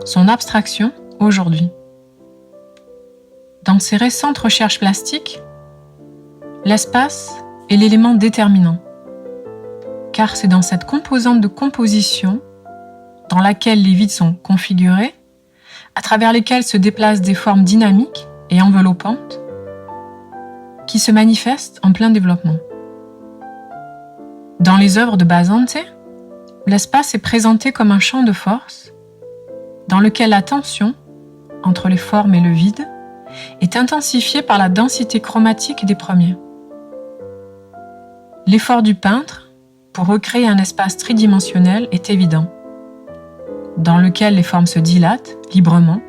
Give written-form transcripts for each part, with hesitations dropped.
son abstraction aujourd'hui. Dans ses récentes recherches plastiques, l'espace est l'élément déterminant, car c'est dans cette composante de composition dans laquelle les vides sont configurés, à travers lesquels se déplacent des formes dynamiques et enveloppantes, qui se manifestent en plein développement. Dans les œuvres de Basante, l'espace est présenté comme un champ de force dans lequel la tension entre les formes et le vide est intensifiée par la densité chromatique des premiers. L'effort du peintre pour recréer un espace tridimensionnel est évident, dans lequel les formes se dilatent librement,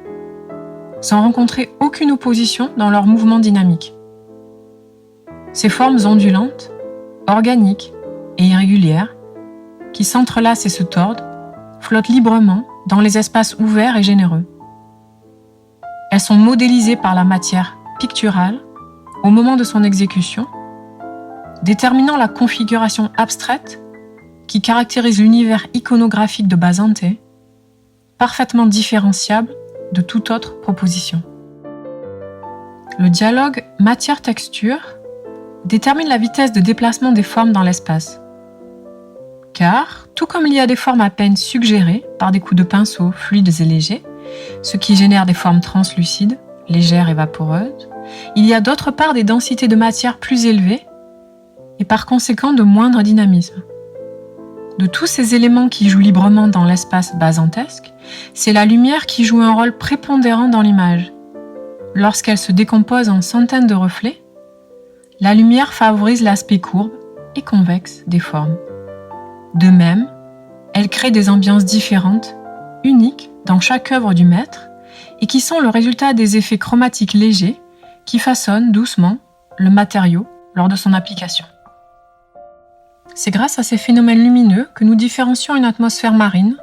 sans rencontrer aucune opposition dans leur mouvement dynamique. Ces formes ondulantes, organiques et irrégulières, qui s'entrelacent et se tordent, flottent librement dans les espaces ouverts et généreux. Elles sont modélisées par la matière picturale au moment de son exécution, déterminant la configuration abstraite qui caractérise l'univers iconographique de Basante, parfaitement différenciable de toute autre proposition. Le dialogue matière-texture détermine la vitesse de déplacement des formes dans l'espace. Car, tout comme il y a des formes à peine suggérées par des coups de pinceau fluides et légers, ce qui génère des formes translucides, légères et vaporeuses, il y a d'autre part des densités de matière plus élevées et par conséquent de moindre dynamisme. De tous ces éléments qui jouent librement dans l'espace basantesque, c'est la lumière qui joue un rôle prépondérant dans l'image. Lorsqu'elle se décompose en centaines de reflets, la lumière favorise l'aspect courbe et convexe des formes. De même, elle crée des ambiances différentes, uniques dans chaque œuvre du maître, et qui sont le résultat des effets chromatiques légers qui façonnent doucement le matériau lors de son application. C'est grâce à ces phénomènes lumineux que nous différencions une atmosphère marine,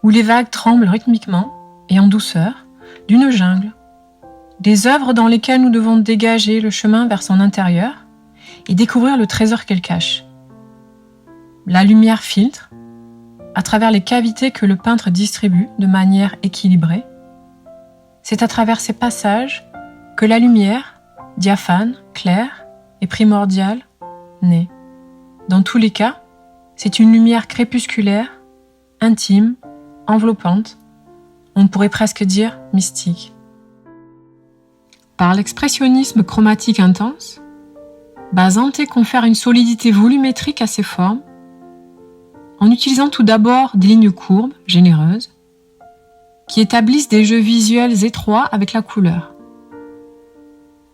où les vagues tremblent rythmiquement et en douceur, d'une jungle, des œuvres dans lesquelles nous devons dégager le chemin vers son intérieur et découvrir le trésor qu'elle cache. La lumière filtre, à travers les cavités que le peintre distribue de manière équilibrée. C'est à travers ces passages que la lumière, diaphane, claire et primordiale, naît. Dans tous les cas, c'est une lumière crépusculaire, intime, enveloppante, on pourrait presque dire mystique. Par l'expressionnisme chromatique intense, Basante confère une solidité volumétrique à ses formes, en utilisant tout d'abord des lignes courbes, généreuses, qui établissent des jeux visuels étroits avec la couleur.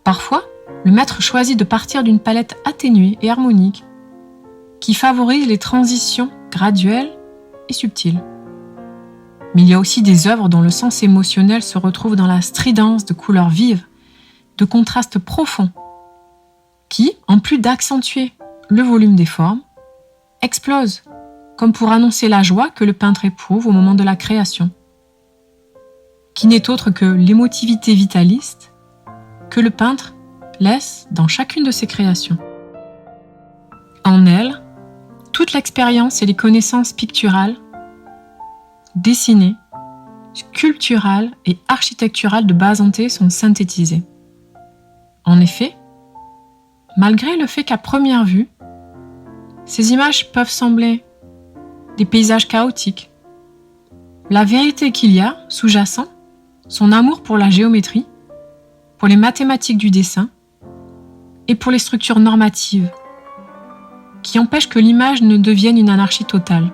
Parfois, le maître choisit de partir d'une palette atténuée et harmonique, qui favorise les transitions graduelles et subtiles. Mais il y a aussi des œuvres dont le sens émotionnel se retrouve dans la stridence de couleurs vives, de contrastes profonds, qui, en plus d'accentuer le volume des formes, explosent, comme pour annoncer la joie que le peintre éprouve au moment de la création, qui n'est autre que l'émotivité vitaliste que le peintre laisse dans chacune de ses créations. En elle, toute l'expérience et les connaissances picturales, dessinées, sculpturales et architecturales de Basante sont synthétisées. En effet, malgré le fait qu'à première vue, ces images peuvent sembler des paysages chaotiques, la vérité qu'il y a, sous-jacent, son amour pour la géométrie, pour les mathématiques du dessin et pour les structures normatives, qui empêchent que l'image ne devienne une anarchie totale.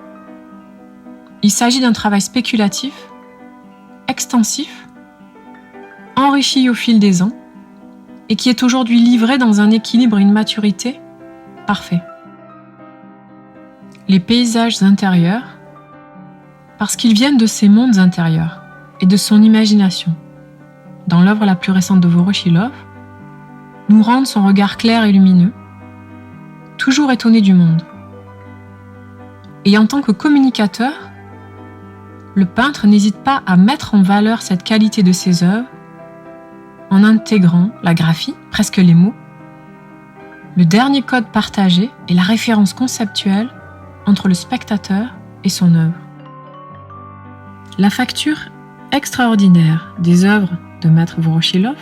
Il s'agit d'un travail spéculatif, extensif, enrichi au fil des ans, et qui est aujourd'hui livré dans un équilibre et une maturité parfait. Les paysages intérieurs, parce qu'ils viennent de ses mondes intérieurs et de son imagination. Dans l'œuvre la plus récente de Voroshilov, nous rendent son regard clair et lumineux, toujours étonné du monde. Et en tant que communicateur, le peintre n'hésite pas à mettre en valeur cette qualité de ses œuvres en intégrant la graphie, presque les mots, le dernier code partagé et la référence conceptuelle entre le spectateur et son œuvre. La facture extraordinaire des œuvres de Maître Voroshilov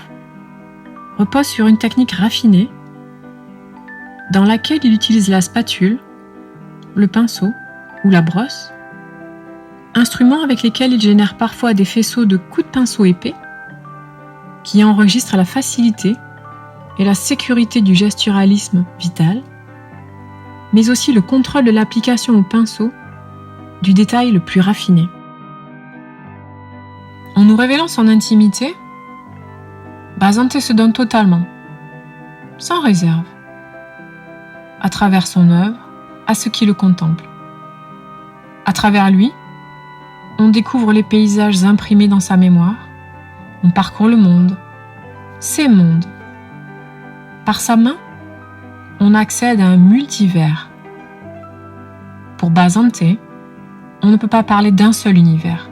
repose sur une technique raffinée dans laquelle il utilise la spatule, le pinceau ou la brosse, instruments avec lesquels il génère parfois des faisceaux de coups de pinceau épais qui enregistrent la facilité et la sécurité du gesturalisme vital, mais aussi le contrôle de l'application au pinceau du détail le plus raffiné. En nous révélant son intimité, Bazante se donne totalement, sans réserve, à travers son œuvre, à ceux qui le contemplent. À travers lui, on découvre les paysages imprimés dans sa mémoire, on parcourt le monde, ces mondes. Par sa main, on accède à un multivers. Pour Bazante, on ne peut pas parler d'un seul univers.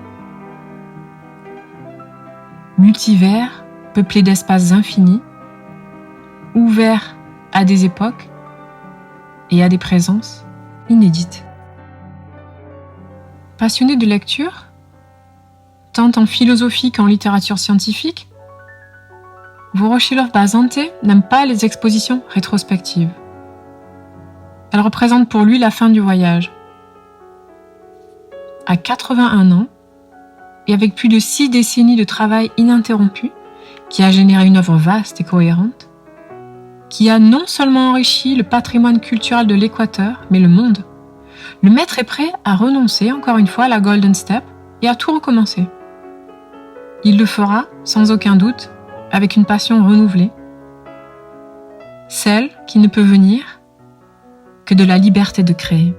Multivers peuplé d'espaces infinis, ouverts à des époques et à des présences inédites. Passionné de lecture, tant en philosophie qu'en littérature scientifique, Voroshilov-Bazante n'aime pas les expositions rétrospectives. Elles représentent pour lui la fin du voyage. À 81 ans, et avec plus de 6 décennies de travail ininterrompu, qui a généré une œuvre vaste et cohérente, qui a non seulement enrichi le patrimoine culturel de l'Équateur, mais le monde, le maître est prêt à renoncer encore une fois à la Golden Step et à tout recommencer. Il le fera, sans aucun doute, avec une passion renouvelée, celle qui ne peut venir que de la liberté de créer.